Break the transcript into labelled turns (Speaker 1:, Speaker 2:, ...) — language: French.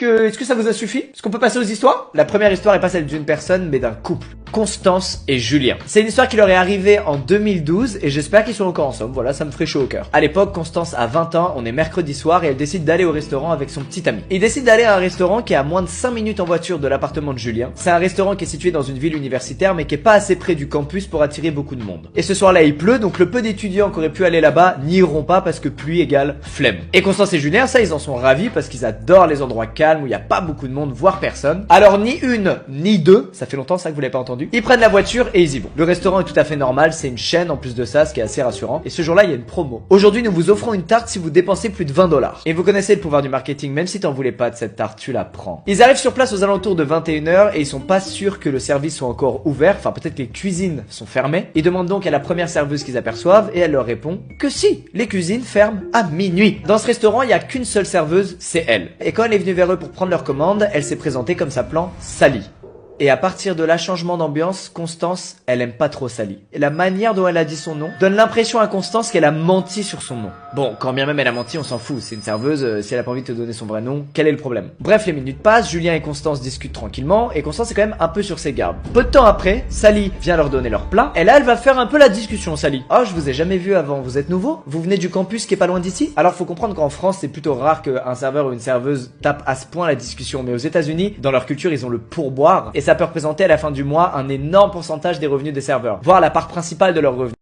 Speaker 1: Est-ce que ça vous a suffi? Est-ce qu'on peut passer aux histoires? La première histoire est pas celle d'une personne, mais d'un couple. Constance et Julien. C'est une histoire qui leur est arrivée en 2012 et j'espère qu'ils sont encore ensemble. Voilà, ça me ferait chaud au cœur. À l'époque, Constance a 20 ans, on est mercredi soir et elle décide d'aller au restaurant avec son petit ami. Il décide d'aller à un restaurant qui est à moins de 5 minutes en voiture de l'appartement de Julien. C'est un restaurant qui est situé dans une ville universitaire mais qui est pas assez près du campus pour attirer beaucoup de monde. Et ce soir-là, il pleut, donc le peu d'étudiants qui auraient pu aller là-bas n'iront pas parce que pluie égale flemme. Et Constance et Julien, ça, ils en sont ravis parce qu'ils adorent les endroits calmes où il y a pas beaucoup de monde, voire personne. Alors ni une, ni deux, ça fait longtemps ça que vous l'avez pas entendu, ils prennent la voiture et ils y vont. Le restaurant est tout à fait normal, c'est une chaîne en plus de ça, ce qui est assez rassurant. Et ce jour-là, il y a une promo. Aujourd'hui, nous vous offrons une tarte si vous dépensez plus de 20 $. Et vous connaissez le pouvoir du marketing, même si t'en voulais pas de cette tarte, tu la prends. Ils arrivent sur place aux alentours de 21 h et ils sont pas sûrs que le service soit encore ouvert, enfin peut-être que les cuisines sont fermées. Ils demandent donc à la première serveuse qu'ils aperçoivent et elle leur répond que si, les cuisines ferment à minuit. Dans ce restaurant, il y a qu'une seule serveuse, c'est elle. Et quand elle est venue vers eux pour prendre leur commande, elle s'est présentée comme s'appelant Sally. Et à partir de là, changement d'ambiance, Constance, elle aime pas trop Sally. Et la manière dont elle a dit son nom donne l'impression à Constance qu'elle a menti sur son nom. Bon, quand bien même elle a menti, on s'en fout. C'est une serveuse, si elle a pas envie de te donner son vrai nom, quel est le problème? Bref, les minutes passent, Julien et Constance discutent tranquillement, et Constance est quand même un peu sur ses gardes. Peu de temps après, Sally vient leur donner leur plat, et là, elle va faire un peu la discussion, Sally. Oh, je vous ai jamais vu avant, vous êtes nouveau? Vous venez du campus qui est pas loin d'ici? Alors faut comprendre qu'en France, c'est plutôt rare qu'un serveur ou une serveuse tape à ce point la discussion, mais aux États-Unis, dans leur culture, ils ont le pourboire, et ça peut représenter à la fin du mois un énorme pourcentage des revenus des serveurs, voire la part principale de leurs revenus.